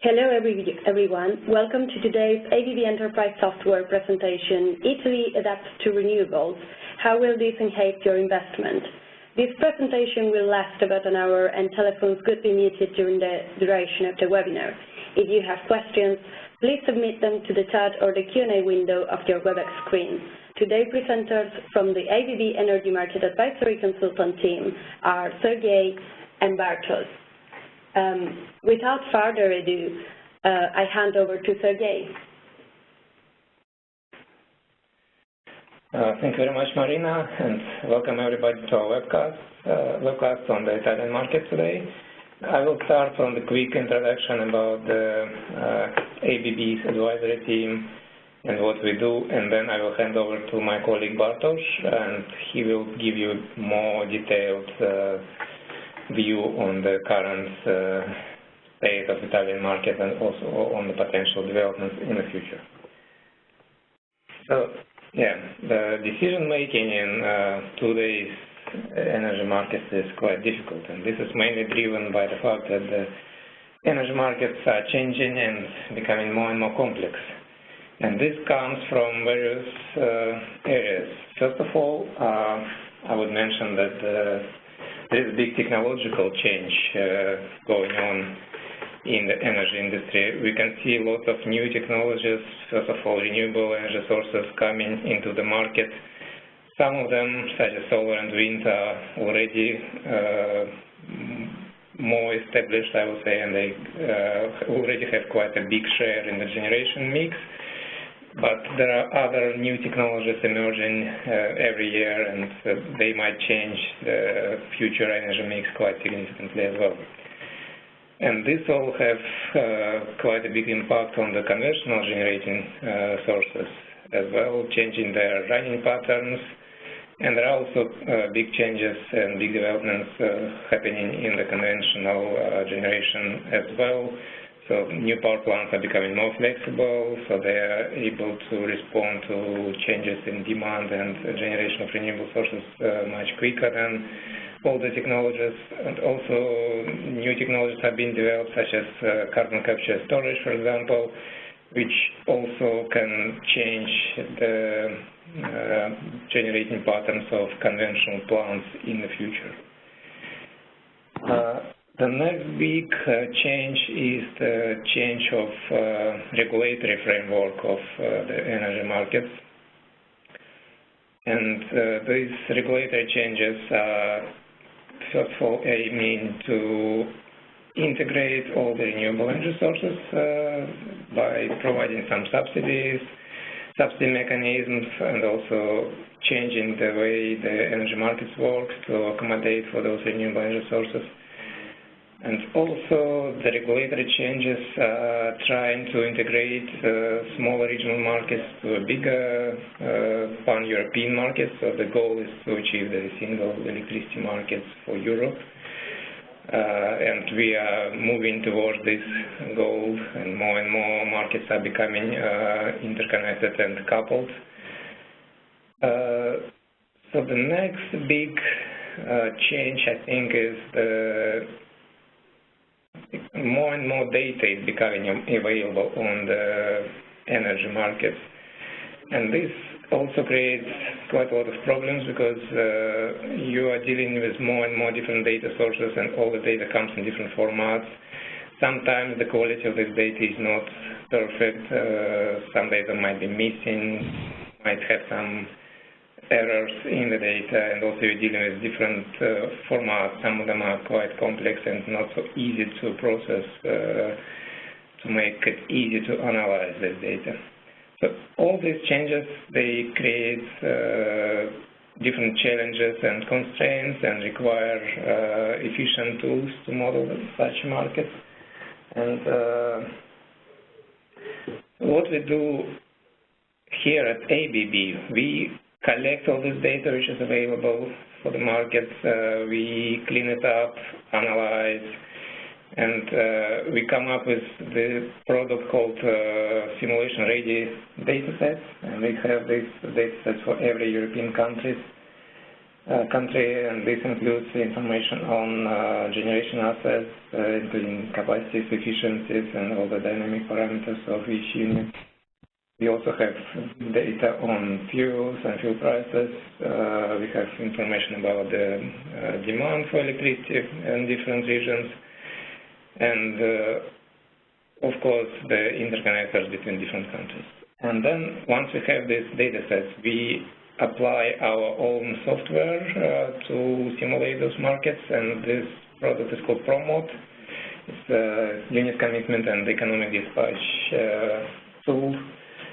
Hello everyone, welcome to today's ABB Enterprise Software presentation, Italy Adapts to Renewables, How Will This Enhance Your Investment? This presentation will last about an hour and telephones could be muted during the duration of the webinar. If you have questions, please submit them to the chat or the Q&A window of your WebEx screen. Today's presenters from the ABB Energy Market Advisory Consultant team are Sergey and Bartosz. Without further ado, I hand over to Sergey. Thank you very much, Marina, and welcome everybody to our webcast on the Italian market today. I will start from the quick introduction about the ABB's advisory team and what we do, and then I will hand over to my colleague Bartosz, and he will give you more detailed view on the current state of Italian market and also on the potential developments in the future. So, the decision making in today's energy markets is quite difficult, and this is mainly driven by the fact that the energy markets are changing and becoming more and more complex. And this comes from various areas. First of all, I would mention that there is a big technological change going on in the energy industry. We can see lots of new technologies, first of all, renewable energy sources coming into the market. Some of them, such as solar and wind, are already more established, I would say, and they already have quite a big share in the generation mix. But there are other new technologies emerging every year, and they might change the future energy mix quite significantly as well. And this all have quite a big impact on the conventional generating sources as well, changing their running patterns. And there are also big changes and big developments happening in the conventional generation as well. So new power plants are becoming more flexible, so they are able to respond to changes in demand and generation of renewable sources much quicker than older technologies. And also new technologies have been developed, such as carbon capture storage, for example, which also can change the generating patterns of conventional plants in the future. The next big change is the change of regulatory framework of the energy markets. And these regulatory changes are, first of all, aiming to integrate all the renewable energy sources by providing some subsidies, subsidy mechanisms, and also changing the way the energy markets work to accommodate for those renewable energy sources. And also, the regulatory changes are trying to integrate smaller regional markets to a bigger pan-European market. So the goal is to achieve the single electricity markets for Europe. And we are moving towards this goal, and more markets are becoming interconnected and coupled. So the next big change, I think, is more and more data is becoming available on the energy markets. And this also creates quite a lot of problems because you are dealing with more and more different data sources, and all the data comes in different formats. Sometimes the quality of this data is not perfect. Some data might be missing, might have some errors in the data, and also you're dealing with different formats. Some of them are quite complex and not so easy to process to make it easy to analyze this data. So all these changes, they create different challenges and constraints and require efficient tools to model such markets. And what we do here at ABB, we collect all this data which is available for the markets, we clean it up, analyze, and we come up with the product called simulation-ready datasets, and we have these datasets for every European country. country, and this includes information on generation assets, including capacities, efficiencies, and all the dynamic parameters of each unit. We also have data on fuels and fuel prices. We have information about the demand for electricity in different regions, and of course the interconnectors between different countries. And then once we have these data sets, we apply our own software to simulate those markets, and this product is called Promote. It's a unit commitment and economic dispatch tool,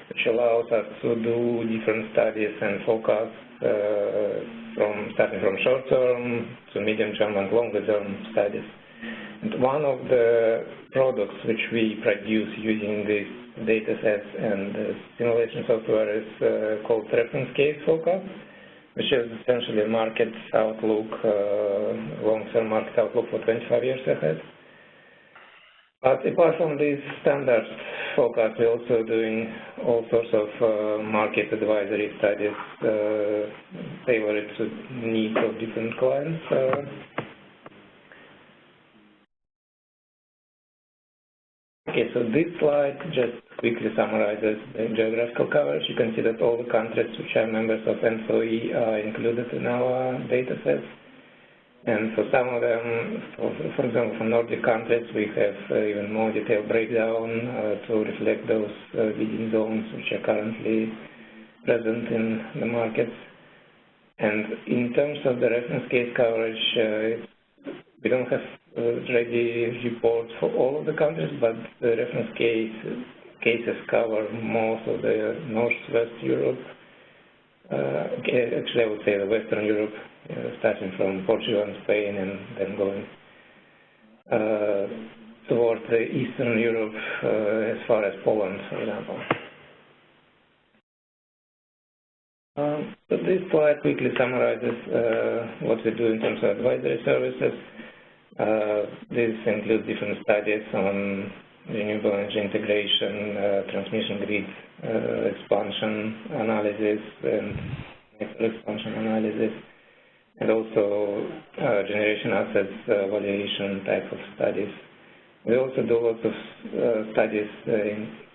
which allows us to do different studies and forecasts starting from short-term to medium-term and longer-term studies. And one of the products which we produce using these data sets and simulation software is called reference case forecast, which is essentially a market outlook, long-term market outlook for 25 years ahead. But apart from these standard forecasts, we're also doing all sorts of market advisory studies tailored to the needs of different clients. Okay, so this slide just quickly summarizes the geographical coverage. You can see that all the countries which are members of ENTSO-E are included in our data sets. And for some of them, for example, for Nordic countries, we have even more detailed breakdown to reflect those leading zones which are currently present in the markets. And in terms of the reference case coverage, we don't have ready reports for all of the countries, but the reference cases cover most of the Northwest Europe. Actually, I would say the Western Europe, starting from Portugal and Spain, and then going towards the Eastern Europe as far as Poland, for example. So this slide quickly summarizes what we do in terms of advisory services. This includes different studies on renewable energy integration, transmission grid expansion analysis, and network expansion analysis, and also generation assets valuation type of studies. We also do lots of studies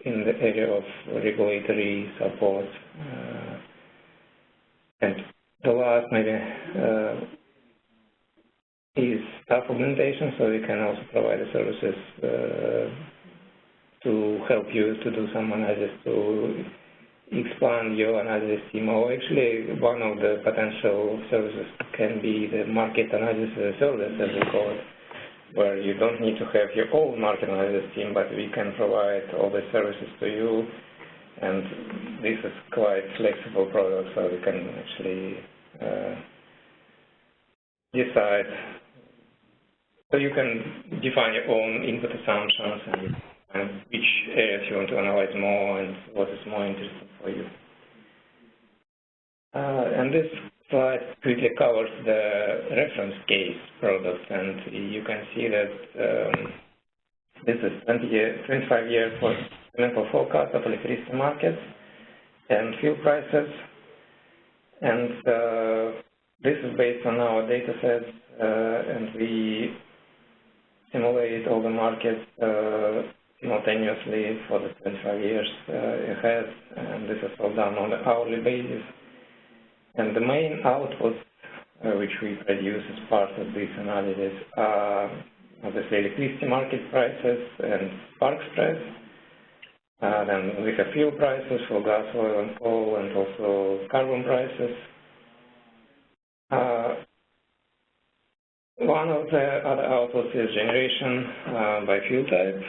in the area of regulatory support. And the last maybe is staff augmentation, so we can also provide the services to help you to do some analysis, to expand your analysis team. Or actually, one of the potential services can be the market analysis service, as we call it, where you don't need to have your own market analysis team, but we can provide all the services to you. And this is quite flexible product, so we can actually decide. So you can define your own input assumptions and which areas you want to analyze more and what is more interesting for you. And this slide quickly covers the reference case product, and you can see that this is 25 years for fundamental forecast of electricity markets and fuel prices, and this is based on our data sets, and we simulate all the markets simultaneously for the 25 years ahead, and this is all done on an hourly basis. And the main outputs which we produce as part of this analysis are obviously electricity market prices and spark spreads. Then we have fuel prices for gas, oil, and coal, and also carbon prices. One of the other outputs is generation by fuel type.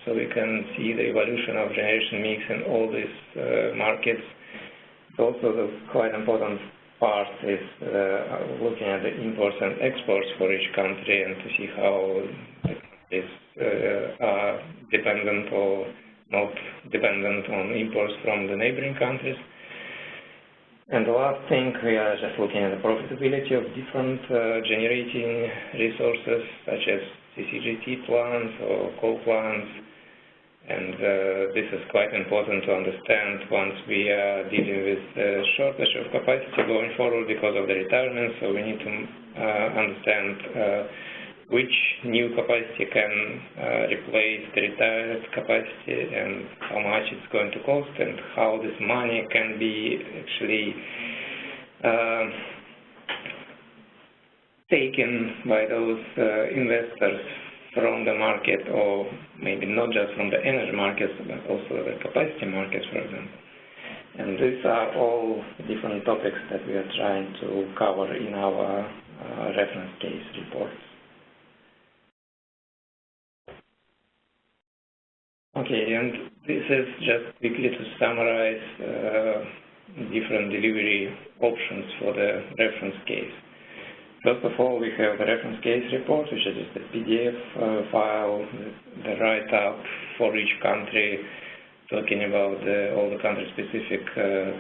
So we can see the evolution of generation mix in all these markets. Also, the quite important part is looking at the imports and exports for each country and to see how countries are dependent or not dependent on imports from the neighboring countries. And the last thing, we are just looking at the profitability of different generating resources, such as CCGT plants or coal plants, And this is quite important to understand once we are dealing with the shortage of capacity going forward because of the retirement. So we need to understand which new capacity can replace the retired capacity and how much it's going to cost and how this money can be actually taken by those investors from the market, or maybe not just from the energy markets, but also the capacity markets, for example. And these are all different topics that we are trying to cover in our reference case reports. Okay, and this is just quickly to summarize different delivery options for the reference case. First of all, we have the reference case report, which is just a PDF file, the write-up for each country, talking about all the country-specific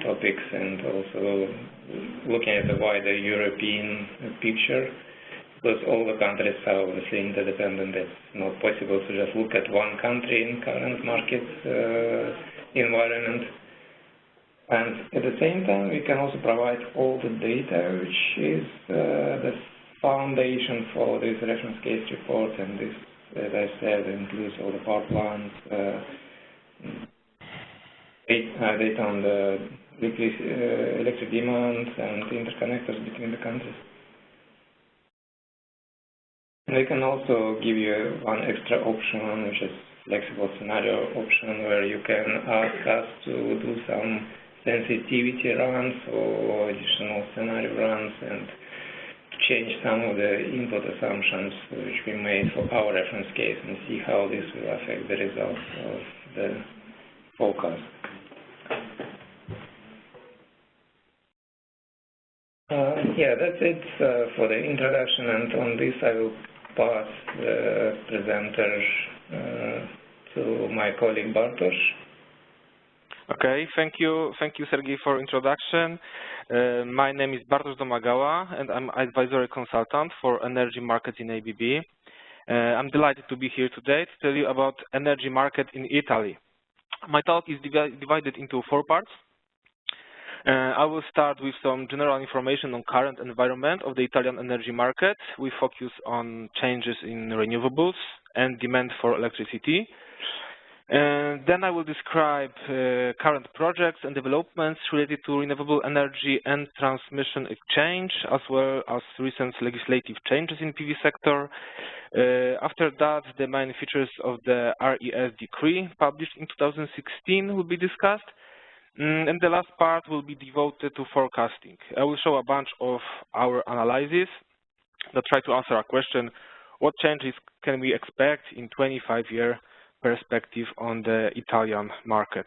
topics, and also looking at the wider European picture, because all the countries are obviously interdependent. It's not possible to just look at one country in current market environment. And at the same time, we can also provide all the data, which is the foundation for this reference case report. And this, as I said, includes all the power plants, data on the electric demand and interconnectors between the countries. And we can also give you one extra option, which is flexible scenario option, where you can ask us to do some sensitivity runs or additional scenario runs and change some of the input assumptions which we made for our reference case and see how this will affect the results of the forecast. Yeah, that's it for the introduction, and on this I will pass the presenter to my colleague Bartosz. Okay, thank you, Sergei, for introduction. My name is Bartosz Domagała, and I'm advisory consultant for energy markets in ABB. I'm delighted to be here today to tell you about energy market in Italy. My talk is divided into 4 parts. I will start with some general information on current environment of the Italian energy market. We focus on changes in renewables and demand for electricity. And then I will describe current projects and developments related to renewable energy and transmission exchange, as well as recent legislative changes in PV sector. After that, the main features of the RES decree published in 2016 will be discussed. And the last part will be devoted to forecasting. I will show a bunch of our analyses that try to answer a question: what changes can we expect in 25-year perspective on the Italian market?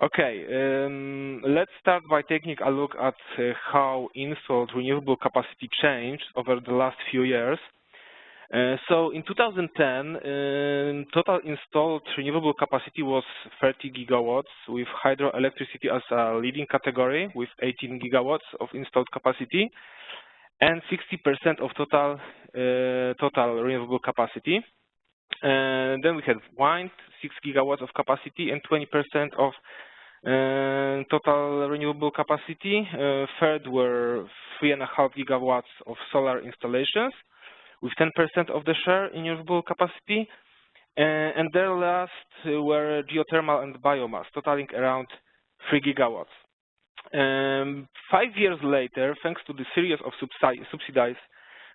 Okay, let's start by taking a look at how installed renewable capacity changed over the last few years. So in 2010, total installed renewable capacity was 30 gigawatts, with hydroelectricity as a leading category with 18 gigawatts of installed capacity, and 60% of total renewable capacity. Then we had wind, 6 gigawatts of capacity, and 20% of total renewable capacity. Third were 3.5 gigawatts of solar installations, with 10% of the share in renewable capacity. And their last were geothermal and biomass, totaling around 3 gigawatts. 5 years later, thanks to the series of subsidies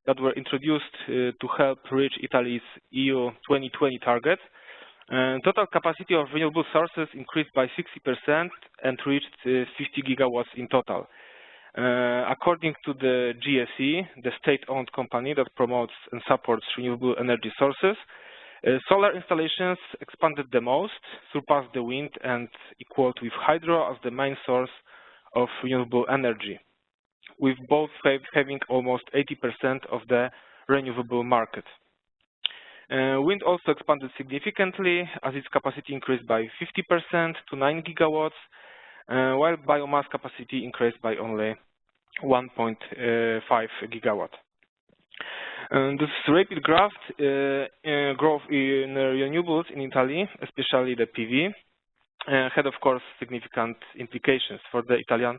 that were introduced to help reach Italy's EU 2020 target, total capacity of renewable sources increased by 60% and reached 50 gigawatts in total. According to the GSE, the state-owned company that promotes and supports renewable energy sources, solar installations expanded the most, surpassed the wind, and equaled with hydro as the main source of renewable energy, with both having almost 80% of the renewable market. Wind also expanded significantly as its capacity increased by 50% to 9 gigawatts, while biomass capacity increased by only 1.5 gigawatt. And this rapid growth in renewables in Italy, especially the PV, had, of course, significant implications for the Italian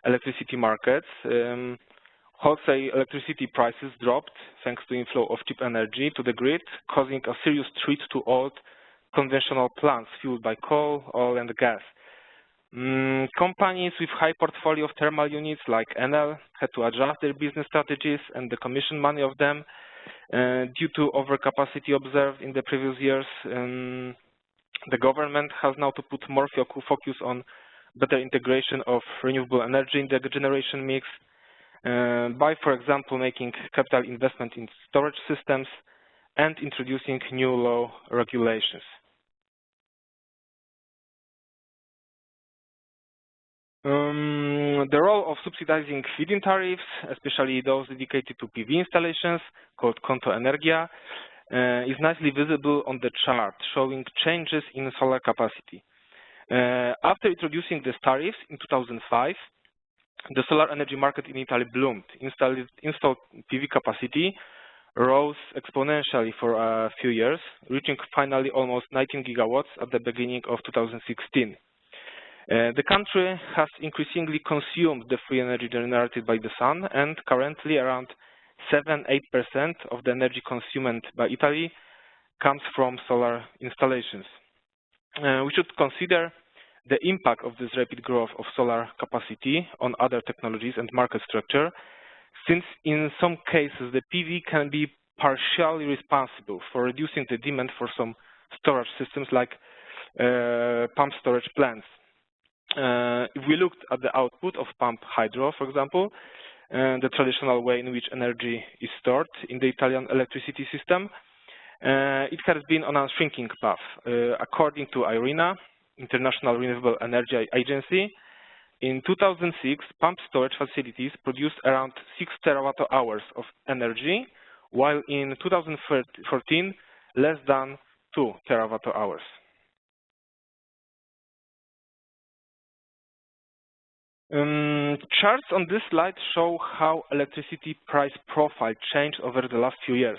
electricity markets. Wholesale electricity prices dropped thanks to inflow of cheap energy to the grid, causing a serious threat to old conventional plants fueled by coal, oil, and gas. Companies with high portfolio of thermal units like Enel had to adjust their business strategies and decommission many of them due to overcapacity observed in the previous years. The government has now to put more focus on better integration of renewable energy in the generation mix by, for example, making capital investment in storage systems and introducing new law regulations. The role of subsidizing feed-in tariffs, especially those dedicated to PV installations, called Conto Energia, is nicely visible on the chart, showing changes in solar capacity. After introducing these tariffs in 2005, the solar energy market in Italy bloomed. Installed PV capacity rose exponentially for a few years, reaching finally almost 19 gigawatts at the beginning of 2016. The country has increasingly consumed the free energy generated by the sun, and currently around 7–8% of the energy consumed by Italy comes from solar installations. We should consider the impact of this rapid growth of solar capacity on other technologies and market structure, since in some cases the PV can be partially responsible for reducing the demand for some storage systems like pump storage plants. If we looked at the output of pump hydro, for example, the traditional way in which energy is stored in the Italian electricity system, it has been on a shrinking path. According to IRENA, International Renewable Energy Agency, in 2006, pump storage facilities produced around 6 terawatt-hours of energy, while in 2014, less than 2 terawatt-hours. Charts on this slide show how electricity price profile changed over the last few years.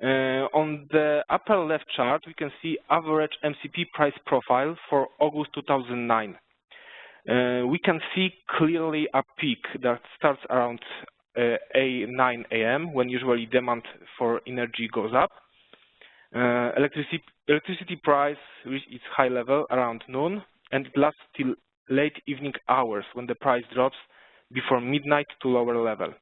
On the upper left chart, we can see average MCP price profile for August 2009. We can see clearly a peak that starts around 9 a.m. when usually demand for energy goes up. Electricity price reached its high level around noon, and it lasts till late evening hours when the price drops before midnight to lower level.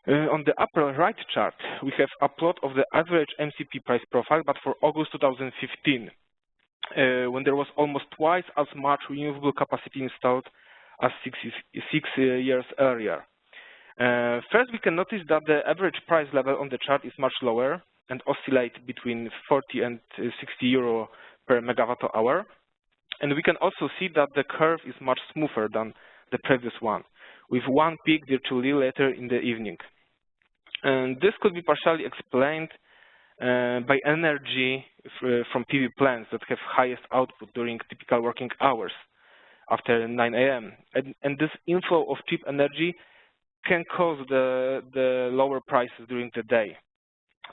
On the upper right chart, we have a plot of the average MCP price profile, but for August 2015, when there was almost twice as much renewable capacity installed as 6 years earlier. First, we can notice that the average price level on the chart is much lower and oscillate between 40 and 60 euro per megawatt hour. And we can also see that the curve is much smoother than the previous one, with one peak virtually later in the evening. And this could be partially explained by energy from PV plants that have highest output during typical working hours after 9 a.m. And this inflow of cheap energy can cause the lower prices during the day.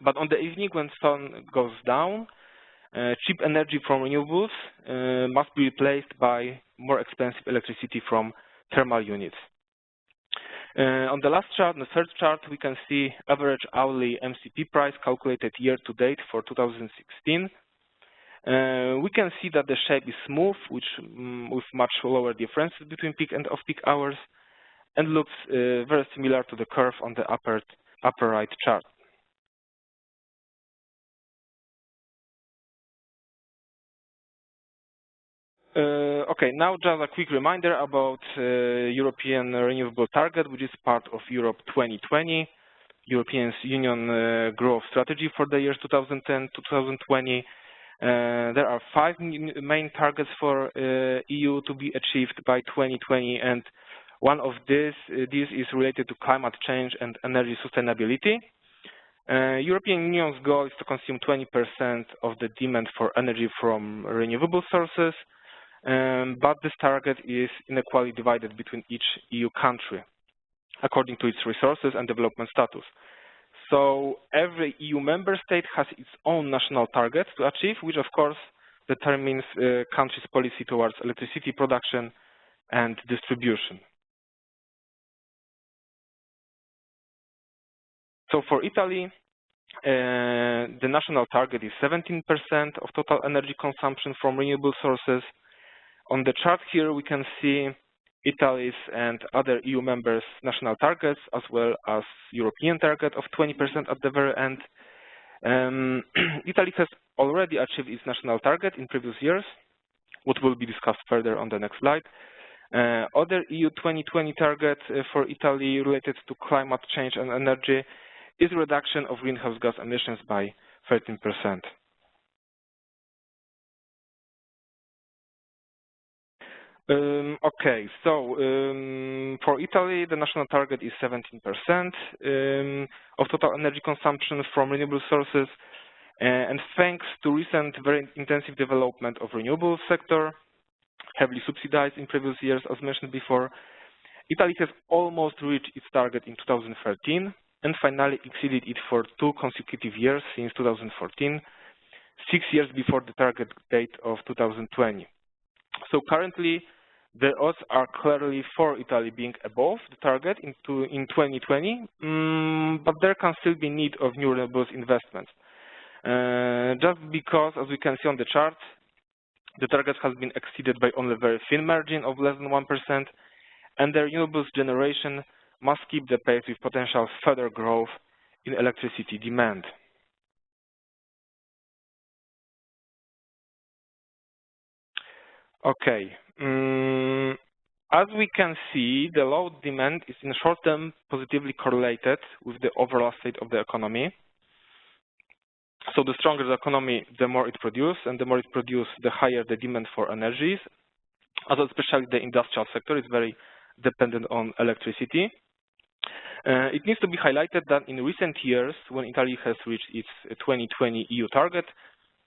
But on the evening when sun goes down, cheap energy from renewables must be replaced by more expensive electricity from thermal units. On the last chart, the third chart, we can see average hourly MCP price calculated year to date for 2016. We can see that the shape is smooth, with much lower differences between peak and off-peak hours, and looks very similar to the curve on the upper right chart. Okay, now just a quick reminder about European renewable target, which is part of Europe 2020, European Union growth strategy for the years 2010 to 2020. There are 5 main targets for EU to be achieved by 2020, and one of these is related to climate change and energy sustainability. European Union's goal is to consume 20% of the demand for energy from renewable sources. But this target is inequally divided between each EU country, according to its resources and development status. So every EU member state has its own national target to achieve, which of course determines country's policy towards electricity production and distribution. So for Italy, the national target is 17% of total energy consumption from renewable sources. On the chart here, we can see Italy's and other EU members' national targets, as well as European target of 20% at the very end. Italy has already achieved its national target in previous years, what will be discussed further on the next slide. Other EU 2020 target for Italy related to climate change and energy is reduction of greenhouse gas emissions by 13%. Okay, so for Italy, the national target is 17% of total energy consumption from renewable sources, and thanks to recent very intensive development of renewable sector, heavily subsidized in previous years, as mentioned before, Italy has almost reached its target in 2013 and finally exceeded it for 2 consecutive years since 2014, 6 years before the target date of 2020. So currently, the odds are clearly for Italy being above the target in 2020, but there can still be need of new renewables investments. Just because, as we can see on the chart, the target has been exceeded by only a very thin margin of less than 1%, and the renewables generation must keep the pace with potential further growth in electricity demand. Okay, as we can see, the low demand is in short term positively correlated with the overall state of the economy. So the stronger the economy, the more it produces, and the more it produces, the higher the demand for energies. Also, especially the industrial sector is very dependent on electricity. It needs to be highlighted that in recent years, when Italy has reached its 2020 EU target,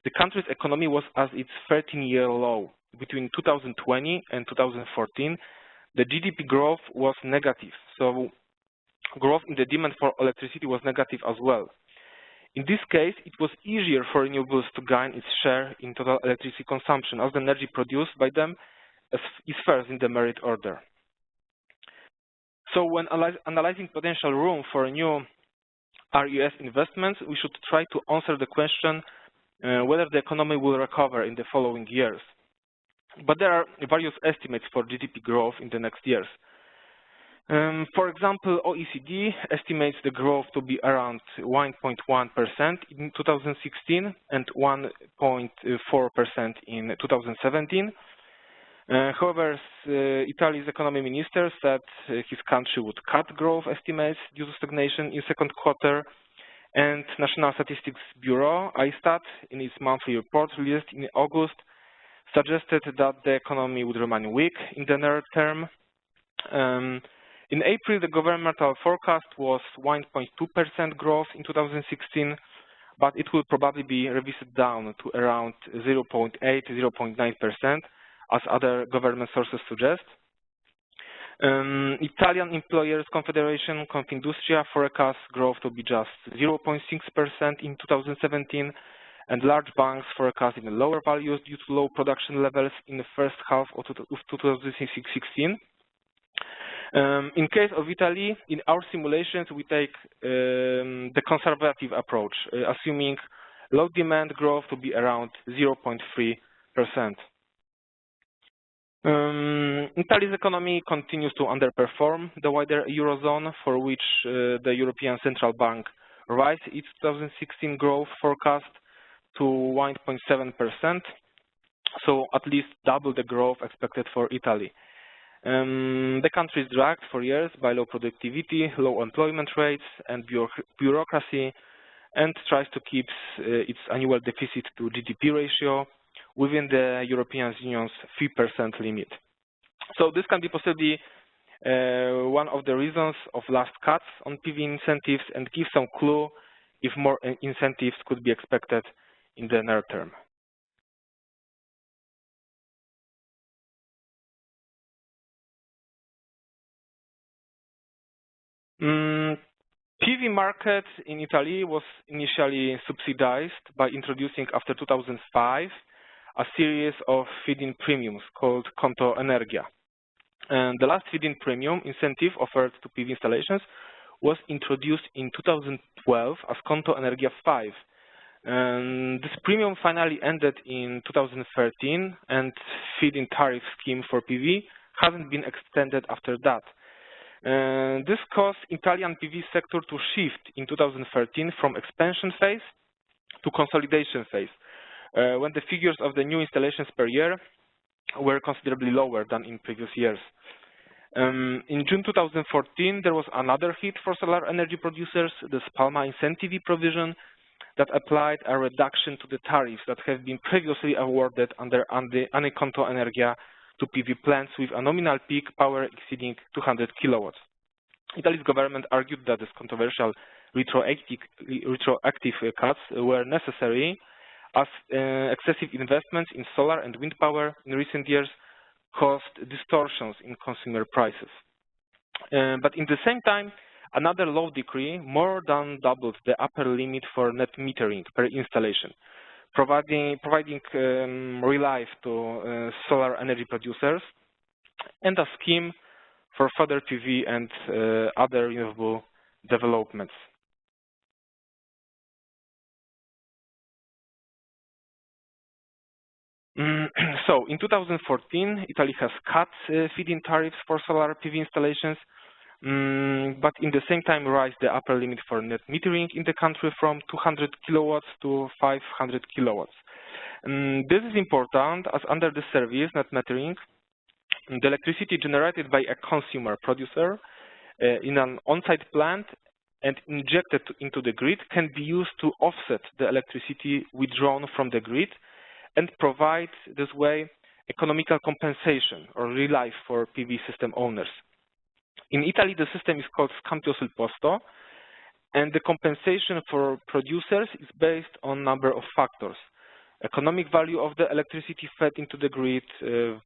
the country's economy was at its 13-year low. Between 2020 and 2014, the GDP growth was negative. So growth in the demand for electricity was negative as well. In this case, it was easier for renewables to gain its share in total electricity consumption, as the energy produced by them is first in the merit order. So when analyzing potential room for new RES investments, we should try to answer the question whether the economy will recover in the following years. But there are various estimates for GDP growth in the next years. For example, OECD estimates the growth to be around 1.1% in 2016 and 1.4% in 2017. However, Italy's economy minister said his country would cut growth estimates due to stagnation in second quarter, and National Statistics Bureau, ISTAT, in its monthly report released in August, suggested that the economy would remain weak in the near term. In April, the governmental forecast was 1.2% growth in 2016, but it will probably be revised down to around 0.8, 0.9%, as other government sources suggest. Italian Employers Confederation, Confindustria, forecasts growth to be just 0.6% in 2017, and large banks forecast even lower values due to low production levels in the first half of 2016. In case of Italy, in our simulations, we take the conservative approach, assuming low demand growth to be around 0.3%. Italy's economy continues to underperform the wider Eurozone, for which the European Central Bank raised its 2016 growth forecast to 1.7%, so at least double the growth expected for Italy. The country is dragged for years by low productivity, low employment rates, and bureaucracy, and tries to keep its annual deficit to GDP ratio within the European Union's 3% limit. So this can be possibly one of the reasons of last cuts on PV incentives, and give some clue if more incentives could be expected in the near term. PV market in Italy was initially subsidized by introducing, after 2005, a series of feed-in premiums called Conto Energia. And the last feed-in premium incentive offered to PV installations was introduced in 2012 as Conto Energia 5. And this premium finally ended in 2013, and feed-in tariff scheme for PV hasn't been extended after that. This caused Italian PV sector to shift in 2013 from expansion phase to consolidation phase, when the figures of the new installations per year were considerably lower than in previous years. In June 2014, there was another hit for solar energy producers, the Spalma Incentive provision that applied a reduction to the tariffs that have been previously awarded under Conto Energia to PV plants with a nominal peak power exceeding 200 kilowatts. Italy's government argued that these controversial retroactive cuts were necessary as excessive investments in solar and wind power in recent years caused distortions in consumer prices. But in the same time, another law decree more than doubled the upper limit for net metering per installation, providing relief to solar energy producers, and a scheme for further PV and other renewable developments. So in 2014, Italy has cut feed-in tariffs for solar PV installations, but in the same time raised the upper limit for net metering in the country from 200 kilowatts to 500 kilowatts. This is important as under the service, net metering, the electricity generated by a consumer producer in an on-site plant and injected into the grid can be used to offset the electricity withdrawn from the grid and provide this way economical compensation or relief for PV system owners. In Italy, the system is called Scambio sul Posto, and the compensation for producers is based on a number of factors: economic value of the electricity fed into the grid,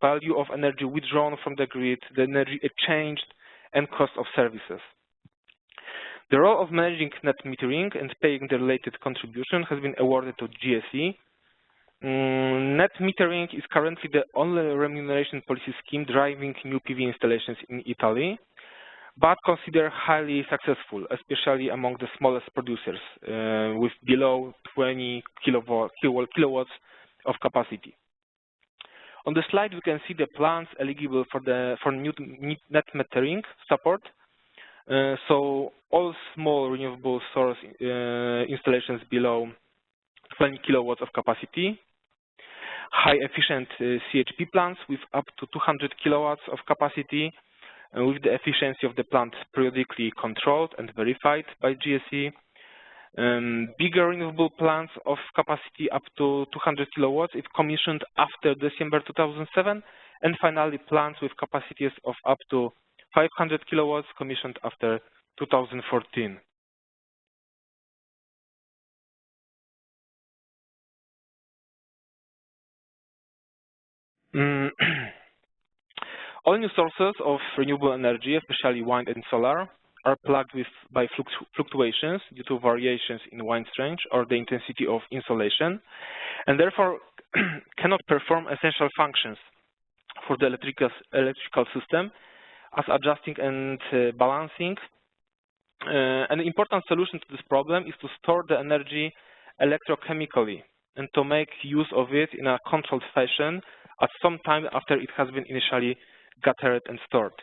value of energy withdrawn from the grid, the energy exchanged, and cost of services. The role of managing net metering and paying the related contribution has been awarded to GSE. Net metering is currently the only remuneration policy scheme driving new PV installations in Italy, but considered highly successful, especially among the smallest producers with below 20 kilowatts of capacity. On the slide, we can see the plants eligible for new net metering support. So all small renewable source installations below 20 kilowatts of capacity, high-efficient CHP plants with up to 200 kilowatts of capacity, with the efficiency of the plant periodically controlled and verified by GSE, bigger renewable plants of capacity up to 200 kilowatts if commissioned after December 2007, and finally plants with capacities of up to 500 kilowatts commissioned after 2014. All new sources of renewable energy, especially wind and solar, are plagued by fluctuations due to variations in wind strength or the intensity of insolation, and therefore cannot perform essential functions for the electrical system as adjusting and balancing. An important solution to this problem is to store the energy electrochemically and to make use of it in a controlled fashion at some time after it has been initially gathered and stored.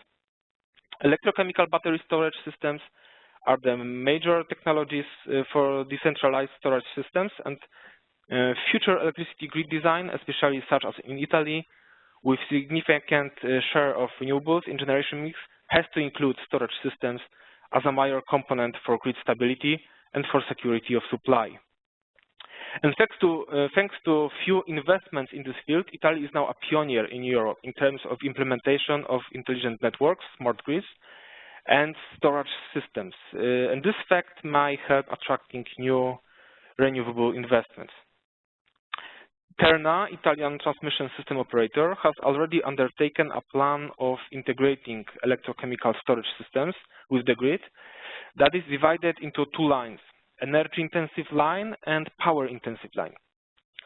Electrochemical battery storage systems are the major technologies for decentralized storage systems, and future electricity grid design, especially such as in Italy, with significant share of renewables in generation mix, has to include storage systems as a major component for grid stability and for security of supply. And thanks to few investments in this field, Italy is now a pioneer in Europe in terms of implementation of intelligent networks, smart grids, and storage systems. And this fact might help attracting new renewable investments. Terna, Italian transmission system operator, has already undertaken a plan of integrating electrochemical storage systems with the grid. that is divided into two lines, energy-intensive line and power-intensive line.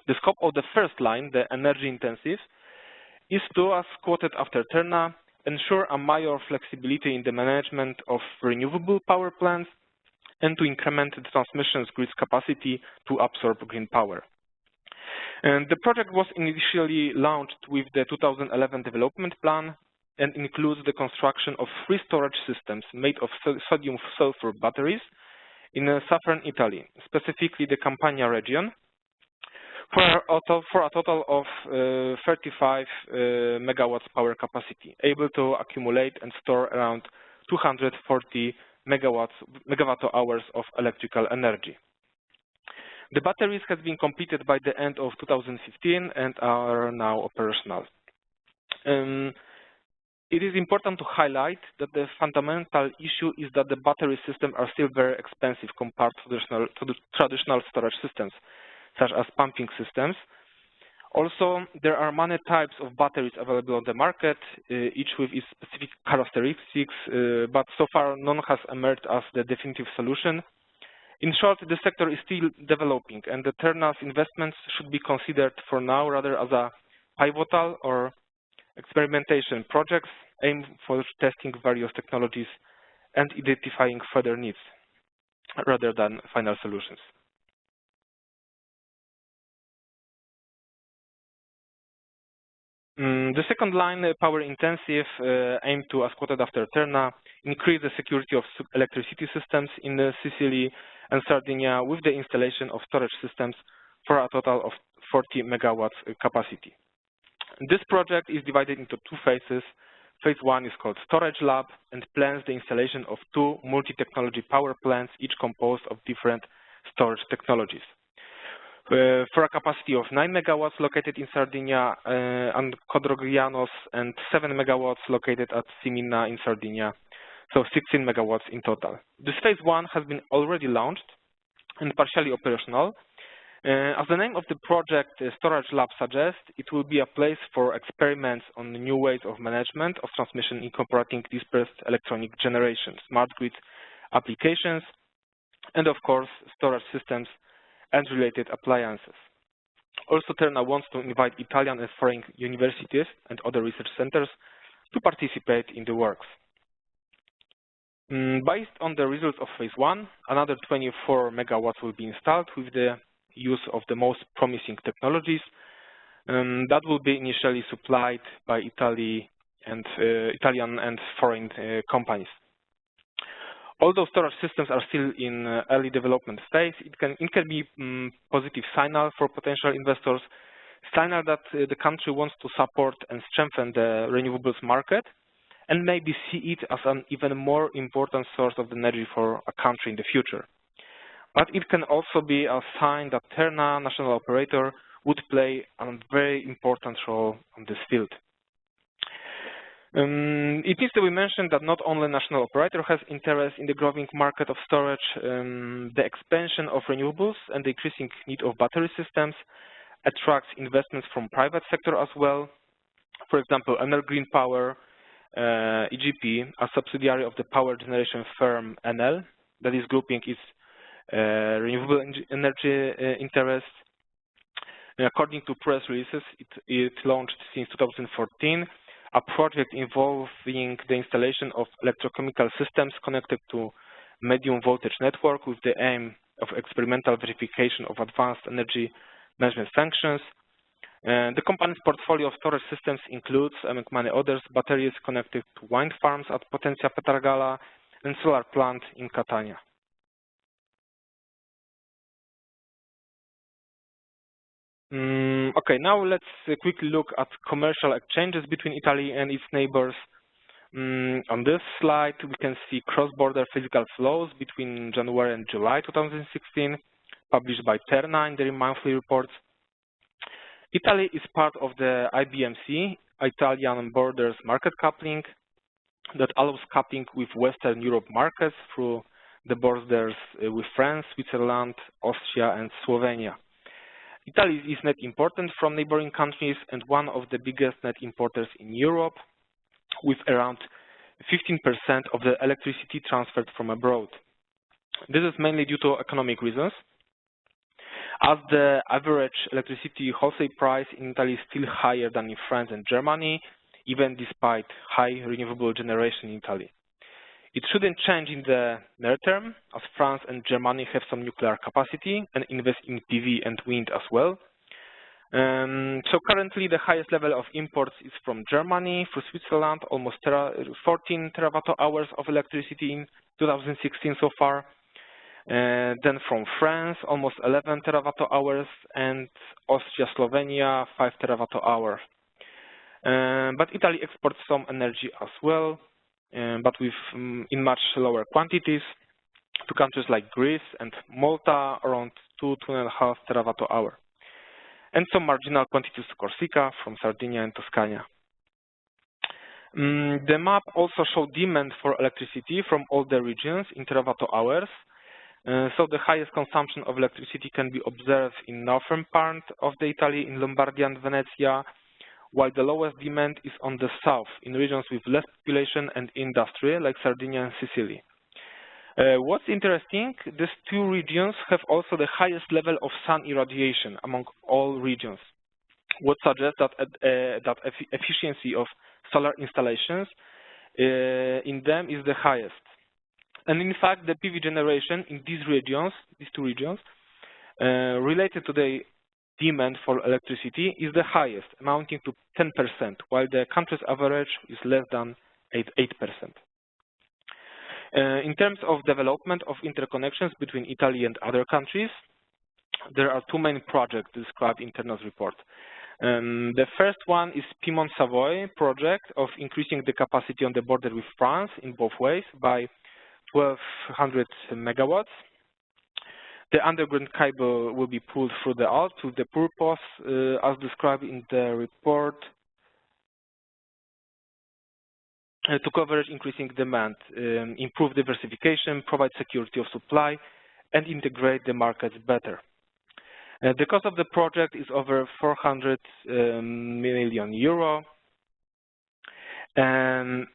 The scope of the first line, the energy-intensive, is to, as quoted after Terna, ensure a major flexibility in the management of renewable power plants and to increment the transmission grid's capacity to absorb green power. And the project was initially launched with the 2011 development plan and includes the construction of 3 storage systems made of sodium-sulfur batteries in southern Italy, specifically the Campania region, for a total of 35 megawatts power capacity, able to accumulate and store around 240 megawatt hours of electrical energy. The batteries have been completed by the end of 2015 and are now operational. It is important to highlight that the fundamental issue is that the battery systems are still very expensive compared to the traditional storage systems, such as pumping systems. Also, there are many types of batteries available on the market, each with its specific characteristics, but so far none has emerged as the definitive solution. In short, the sector is still developing, and the Terna's investments should be considered for now rather as a pivotal or experimentation projects aimed for testing various technologies and identifying further needs rather than final solutions. The second line, power intensive, aimed to, as quoted after Terna, increase the security of electricity systems in Sicily and Sardinia with the installation of storage systems for a total of 40 megawatts capacity. This project is divided into 2 phases. Phase 1 is called Storage Lab and plans the installation of 2 multi-technology power plants, each composed of different storage technologies. For a capacity of 9 megawatts located in Sardinia and Codroglianos, and 7 megawatts located at Simina in Sardinia, so 16 megawatts in total. This phase 1 has been already launched and partially operational. As the name of the project, Storage Lab, suggests, it will be a place for experiments on new ways of management of transmission incorporating dispersed electronic generation, smart grid applications, and of course, storage systems and related appliances. Also, Terna wants to invite Italian and foreign universities and other research centers to participate in the works. Based on the results of phase 1, another 24 megawatts will be installed with the use of the most promising technologies that will be initially supplied by Italian and foreign companies. Although storage systems are still in early development phase, it can be positive signal for potential investors, signal that the country wants to support and strengthen the renewables market, and maybe see it as an even more important source of energy for a country in the future. But it can also be a sign that Terna, national operator, would play a very important role on this field. It needs to be mentioned that not only national operator has interest in the growing market of storage, the expansion of renewables and the increasing need of battery systems attracts investments from private sector as well. For example, Enel Green Power, EGP, a subsidiary of the power generation firm Enel, that is grouping its renewable energy interests. According to press releases, it launched since 2014 a project involving the installation of electrochemical systems connected to medium voltage network with the aim of experimental verification of advanced energy management functions. The company's portfolio of storage systems includes, among many others, batteries connected to wind farms at Potenza Petargala and solar plant in Catania. Okay, now let's quickly look at commercial exchanges between Italy and its neighbors. On this slide, we can see cross-border physical flows between January and July 2016, published by Terna in their monthly reports. Italy is part of the IBMC, Italian Borders Market Coupling, that allows coupling with Western Europe markets through the borders with France, Switzerland, Austria, and Slovenia. Italy is net important from neighboring countries and one of the biggest net importers in Europe, with around 15% of the electricity transferred from abroad. This is mainly due to economic reasons, as the average electricity wholesale price in Italy is still higher than in France and Germany, even despite high renewable generation in Italy. It shouldn't change in the near term, as France and Germany have some nuclear capacity and invest in PV and wind as well. So currently the highest level of imports is from Germany, through Switzerland, almost 14 terawatt-hours of electricity in 2016 so far. Then from France, almost 11 terawatt-hours, and Austria, Slovenia, 5 terawatt-hours. But Italy exports some energy as well, but in much lower quantities to countries like Greece and Malta, around 2–2.5 terawatt-hours, and some marginal quantities to Corsica, from Sardinia and Tuscany. The map also shows demand for electricity from all the regions in terawatt-hours. So the highest consumption of electricity can be observed in northern part of the Italy, in Lombardy and Venezia, while the lowest demand is on the south, in regions with less population and industry, like Sardinia and Sicily. What's interesting, these two regions have also the highest level of sun irradiation among all regions, what suggests that efficiency of solar installations in them is the highest. And in fact, the PV generation in these two regions, related to the demand for electricity, is the highest, amounting to 10%, while the country's average is less than 8%. In terms of development of interconnections between Italy and other countries, there are two main projects described in Terna's report. The first one is Piedmont-Savoy project of increasing the capacity on the border with France in both ways by 1,200 megawatts. The underground cable will be pulled through the Alps with the purpose, as described in the report, to cover increasing demand, improve diversification, provide security of supply, and integrate the markets better. The cost of the project is over 400 million euro, and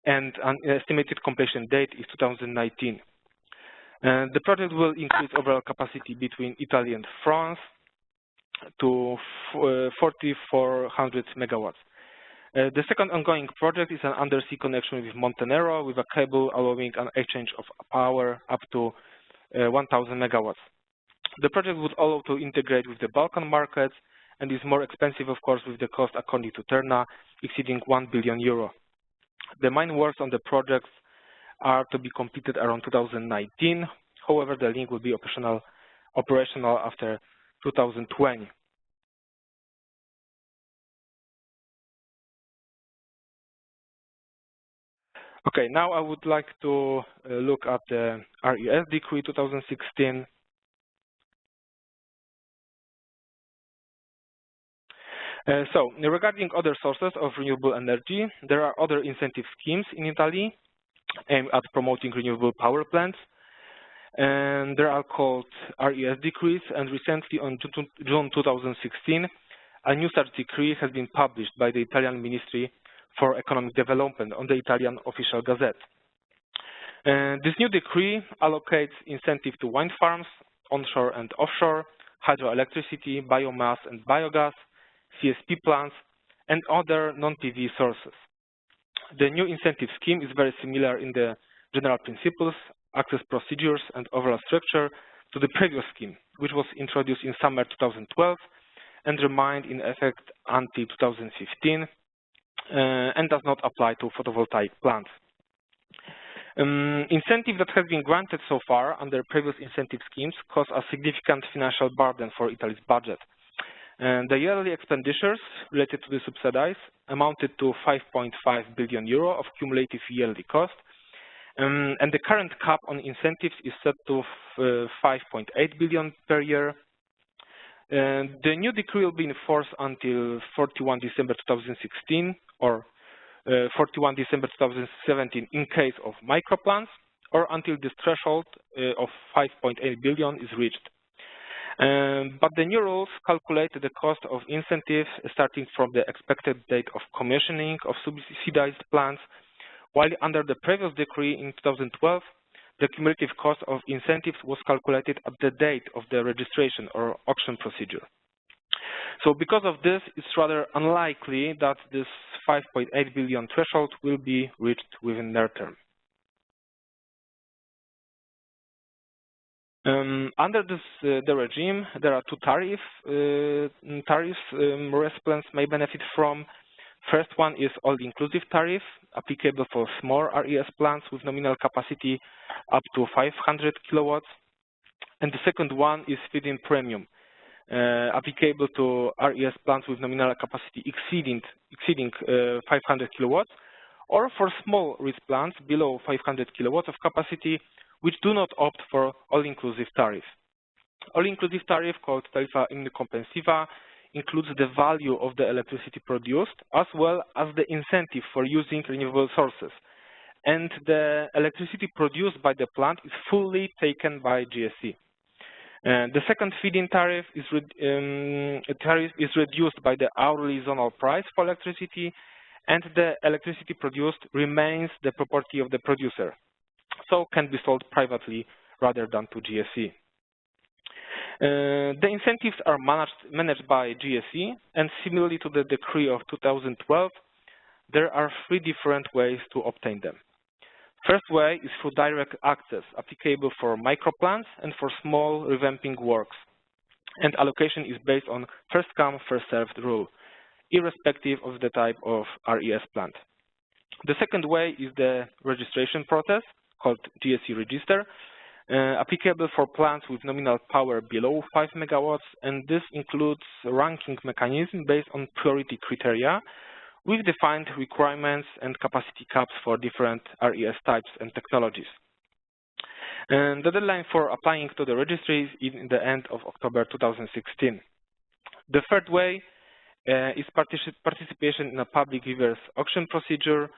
an estimated completion date is 2019. The project will increase overall capacity between Italy and France to 4,400 megawatts. The second ongoing project is an undersea connection with Montenegro with a cable allowing an exchange of power up to 1,000 megawatts. The project would allow to integrate with the Balkan markets and is more expensive, of course, with the cost, according to Terna, exceeding 1 billion euro. The main works on the projects are to be completed around 2019. However, the link will be operational after 2020. Okay, now I would like to look at the RES Decree 2016. So, regarding other sources of renewable energy, there are other incentive schemes in Italy aimed at promoting renewable power plants, and they are called RES decrees, and recently on June 2016, a new such decree has been published by the Italian Ministry for Economic Development on the Italian official gazette. This new decree allocates incentive to wind farms, onshore and offshore, hydroelectricity, biomass and biogas, CSP plants, and other non-PV sources. The new incentive scheme is very similar in the general principles, access procedures, and overall structure to the previous scheme, which was introduced in summer 2012 and remained in effect until 2015, and does not apply to photovoltaic plants. Incentive that has been granted so far under previous incentive schemes cause a significant financial burden for Italy's budget. And the yearly expenditures related to the subsidies amounted to 5.5 billion euro of cumulative yearly cost, and the current cap on incentives is set to 5.8 billion per year. The new decree will be in force until 41 December 2016 or 41 December 2017 in case of microplants, or until this threshold of 5.8 billion is reached. But the new rules calculate the cost of incentives starting from the expected date of commissioning of subsidized plants, while under the previous decree in 2012, the cumulative cost of incentives was calculated at the date of the registration or auction procedure. So because of this, it's rather unlikely that this 5.8 billion threshold will be reached within near term. Under the regime, there are two tariffs RES plants may benefit from. First one is all-inclusive tariff, applicable for small RES plants with nominal capacity up to 500 kilowatts. And the second one is feed-in premium, applicable to RES plants with nominal capacity exceeding 500 kilowatts, or for small RES plants below 500 kilowatts of capacity, which do not opt for all-inclusive tariff. All-inclusive tariff, called Tarifa Inkompensiva, includes the value of the electricity produced as well as the incentive for using renewable sources. And the electricity produced by the plant is fully taken by GSE. The second feed-in tariff is reduced by the hourly zonal price for electricity, and the electricity produced remains the property of the producer, so can be sold privately rather than to GSE. The incentives are managed by GSE, and similarly to the decree of 2012, there are three different ways to obtain them. First way is through direct access, applicable for microplants and for small revamping works. And allocation is based on first-come, first-served rule, irrespective of the type of RES plant. The second way is the registration process, called GSE register, applicable for plants with nominal power below 5 megawatts, and this includes a ranking mechanism based on priority criteria, with defined requirements and capacity caps for different RES types and technologies. And the deadline for applying to the registry is in the end of October 2016. The third way is participation in a public reverse auction procedure,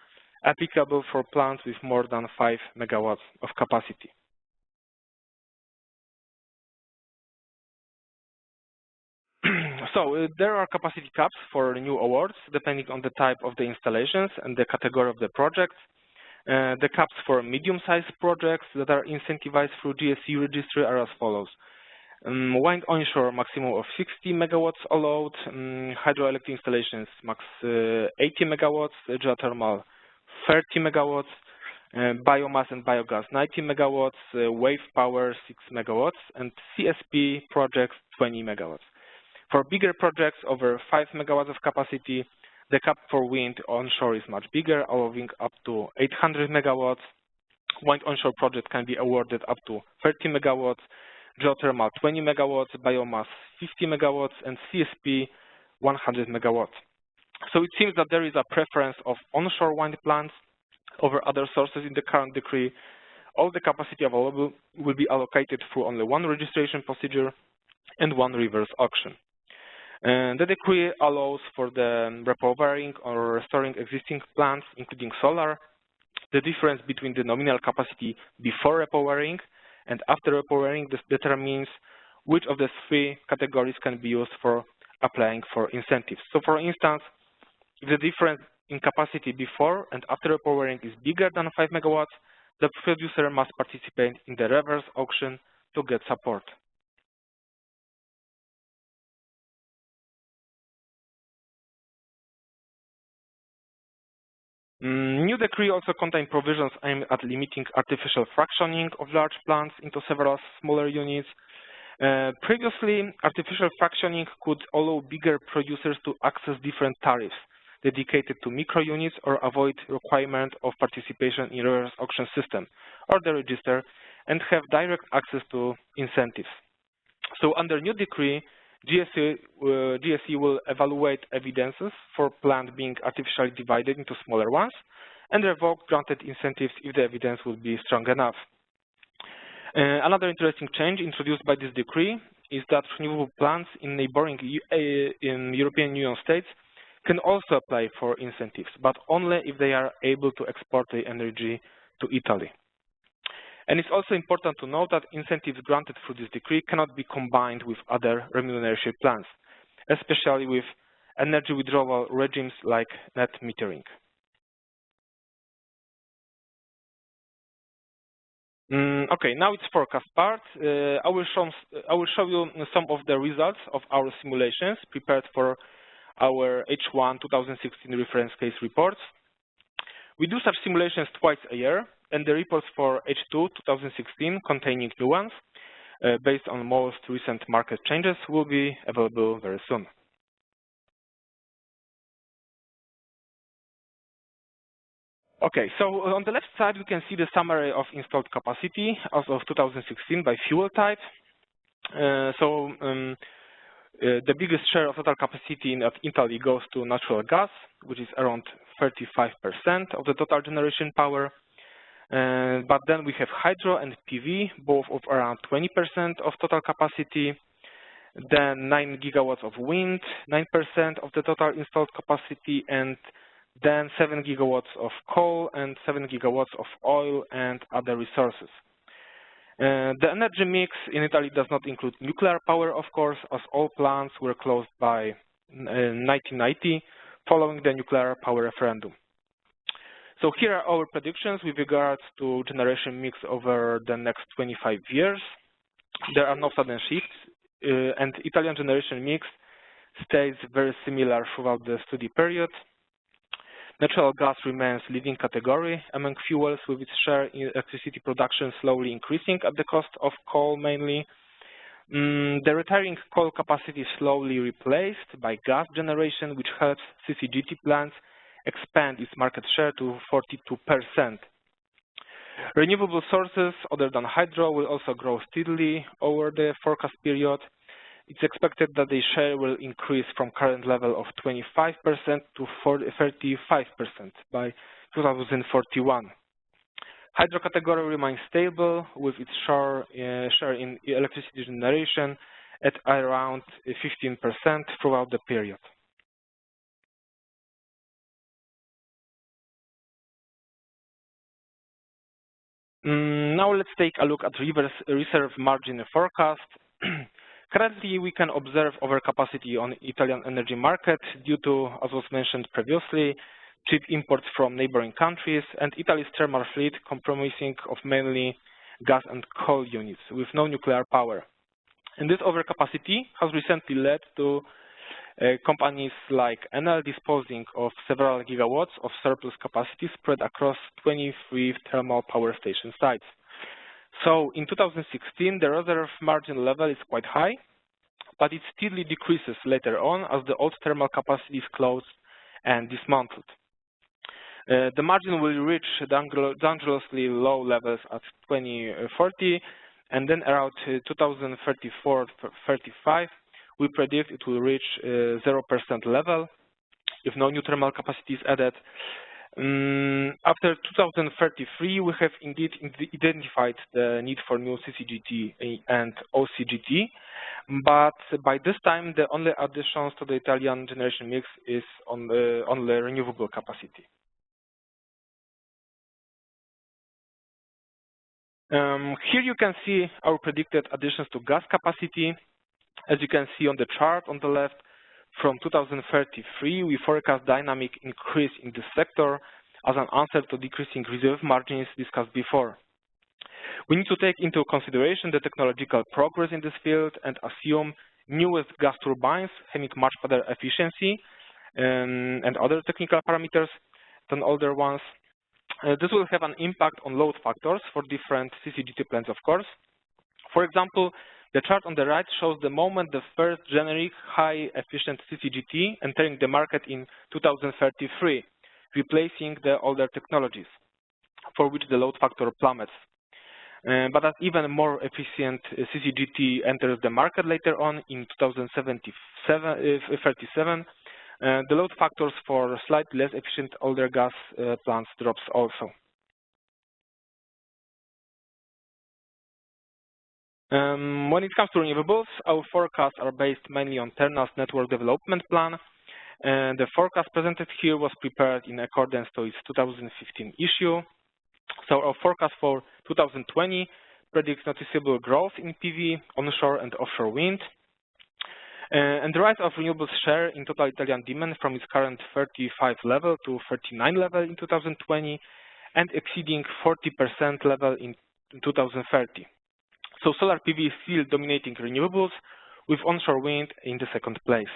applicable for plants with more than 5 megawatts of capacity. So there are capacity caps for new awards, depending on the type of the installations and the category of the projects. The caps for medium-sized projects that are incentivized through GSE registry are as follows. Wind onshore, maximum of 60 megawatts allowed. Hydroelectric installations, max 80 megawatts. Geothermal, 30 megawatts. Biomass and biogas, 90 megawatts. Wave power, 6 megawatts. And CSP projects, 20 megawatts. For bigger projects over 5 megawatts of capacity, the cap for wind onshore is much bigger, allowing up to 800 megawatts. Wind onshore project can be awarded up to 30 megawatts, geothermal 20 megawatts, biomass 50 megawatts, and CSP 100 megawatts. So it seems that there is a preference of onshore wind plants over other sources in the current decree. All the capacity available will be allocated through only one registration procedure and one reverse auction. And the decree allows for the repowering or restoring existing plants, including solar. The difference between the nominal capacity before repowering and after repowering determines which of the three categories can be used for applying for incentives. So for instance, if the difference in capacity before and after repowering is bigger than 5 megawatts, the producer must participate in the reverse auction to get support. New decree also contains provisions aimed at limiting artificial fractioning of large plants into several smaller units. Previously, artificial fractioning could allow bigger producers to access different tariffs dedicated to micro units or avoid requirement of participation in reverse auction system or the register and have direct access to incentives. So under new decree, GSE will evaluate evidences for plants being artificially divided into smaller ones and revoke granted incentives if the evidence will be strong enough. Another interesting change introduced by this decree is that renewable plants in neighboring European Union states can also apply for incentives, but only if they are able to export the energy to Italy. And it's also important to note that incentives granted through this decree cannot be combined with other remuneration plans, especially with energy withdrawal regimes like net metering. Okay, now it's forecast part. I will show you some of the results of our simulations prepared for our H1 2016 reference case reports. We do such simulations twice a year, and the reports for H2 2016 containing new ones based on most recent market changes will be available very soon. Okay, so on the left side, we can see the summary of installed capacity as of 2016 by fuel type. The biggest share of total capacity in Italy goes to natural gas, which is around 35% of the total generation power. But then we have hydro and PV, both of around 20% of total capacity. Then 9 gigawatts of wind, 9% of the total installed capacity, and then 7 gigawatts of coal and 7 gigawatts of oil and other resources. The energy mix in Italy does not include nuclear power, of course, as all plants were closed by 1990, following the nuclear power referendum. So here are our predictions with regards to generation mix over the next 25 years. There are no sudden shifts, and Italian generation mix stays very similar throughout the study period. Natural gas remains leading category among fuels, with its share in electricity production slowly increasing at the cost of coal mainly. The retiring coal capacity is slowly replaced by gas generation, which helps CCGT plants expand its market share to 42%. Renewable sources other than hydro will also grow steadily over the forecast period. It's expected that the share will increase from current level of 25% to 35% by 2041. Hydro category remains stable with its share in electricity generation at around 15% throughout the period. Now let's take a look at reserve margin forecast. Currently, we can observe overcapacity on Italian energy market due to, as was mentioned previously, cheap imports from neighboring countries and Italy's thermal fleet comprising of mainly gas and coal units with no nuclear power. And this overcapacity has recently led to companies like Enel disposing of several gigawatts of surplus capacity spread across 23 thermal power station sites. So in 2016, the reserve margin level is quite high, but it steadily decreases later on as the old thermal capacity is closed and dismantled. The margin will reach dangerously low levels at 2040, and then around 2034-35, we predict it will reach 0% level if no new thermal capacity is added. After 2033, we have indeed identified the need for new CCGT and OCGT, but by this time, the only additions to the Italian generation mix is on the renewable capacity. Here you can see our predicted additions to gas capacity. As you can see on the chart on the left, from 2033, we forecast dynamic increase in this sector as an answer to decreasing reserve margins discussed before. We need to take into consideration the technological progress in this field and assume newest gas turbines having much better efficiency and other technical parameters than older ones. This will have an impact on load factors for different CCGT plants, of course. For example, the chart on the right shows the moment the first generic high-efficient CCGT entering the market in 2033, replacing the older technologies, for which the load factor plummets. But as even more efficient CCGT enters the market later on in 2037, the load factors for slightly less efficient older gas plants drops also. When it comes to renewables, our forecasts are based mainly on Terna's network development plan. The forecast presented here was prepared in accordance to its 2015 issue. So our forecast for 2020 predicts noticeable growth in PV, onshore and offshore wind, and the rise of renewables share in total Italian demand from its current 35 level to 39 level in 2020, and exceeding 40% level in in 2030. So solar PV is still dominating renewables, with onshore wind in the second place.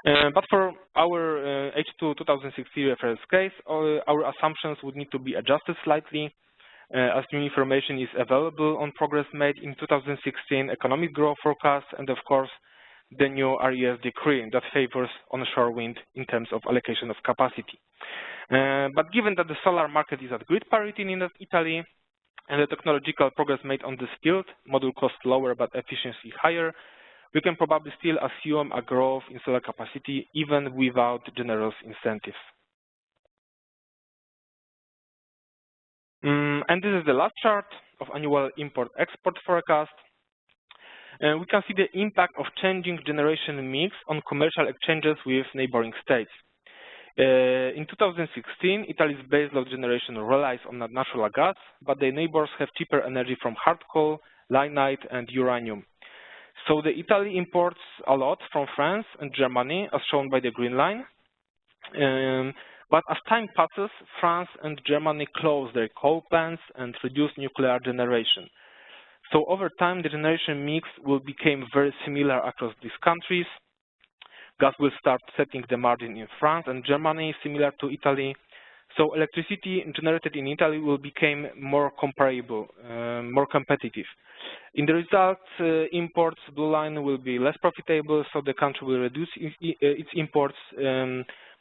But for our H2 2016 reference case, our assumptions would need to be adjusted slightly, as new information is available on progress made in 2016 economic growth forecast, and of course the new RES decree that favors onshore wind in terms of allocation of capacity. But given that the solar market is at grid parity in Italy, and the technological progress made on this field, module cost lower but efficiency higher, we can probably still assume a growth in solar capacity even without generous incentives. And this is the last chart of annual import-export forecast. We can see the impact of changing generation mix on commercial exchanges with neighboring states. In 2016, Italy's baseload generation relies on natural gas, but their neighbors have cheaper energy from hard coal, lignite, and uranium. So Italy imports a lot from France and Germany, as shown by the green line. But as time passes, France and Germany close their coal plants and reduce nuclear generation. So over time, the generation mix will become very similar across these countries. Gas will start setting the margin in France and Germany, similar to Italy. So electricity generated in Italy will become more comparable, more competitive. In the result, imports, blue line, will be less profitable, so the country will reduce its imports,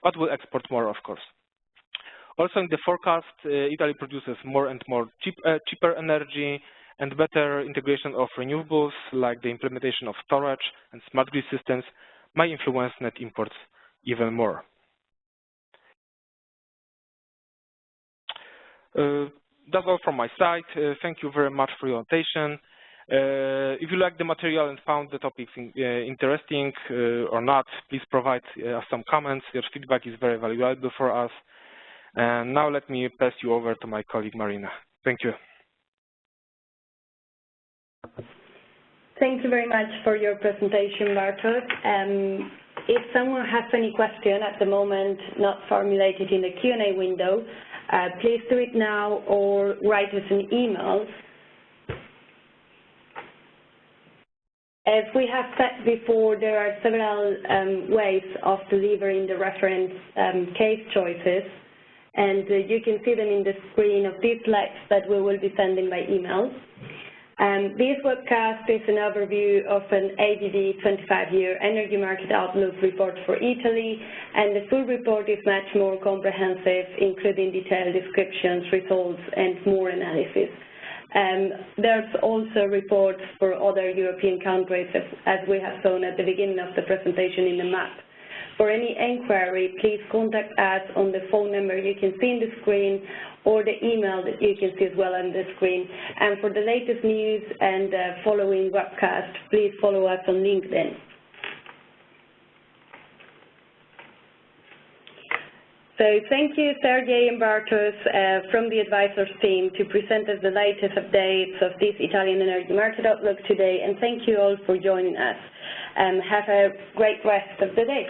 but will export more, of course. Also in the forecast, Italy produces more and more cheaper energy, and better integration of renewables, like the implementation of storage and smart grid systems, might influence net imports even more. That's all from my side. Thank you very much for your attention. If you like the material and found the topics interesting or not, please provide us some comments. Your feedback is very valuable for us. And now let me pass you over to my colleague Marina. Thank you. Thank you very much for your presentation, Bartosz. If someone has any question at the moment not formulated in the Q&A window, please do it now or write us an email. As we have said before, there are several ways of delivering the reference case choices, and you can see them in the screen of these slides that we will be sending by email. This webcast is an overview of an ABB 25-year energy market outlook report for Italy, and the full report is much more comprehensive, including detailed descriptions, results, and more analysis. There's also reports for other European countries, as we have shown at the beginning of the presentation in the map. For any inquiry, please contact us on the phone number you can see on the screen or the email that you can see as well on the screen. And for the latest news and following webcast, please follow us on LinkedIn. So thank you, Sergey and Bartosz from the advisors team to present us the latest updates of this Italian energy market outlook today, and thank you all for joining us. Have a great rest of the day.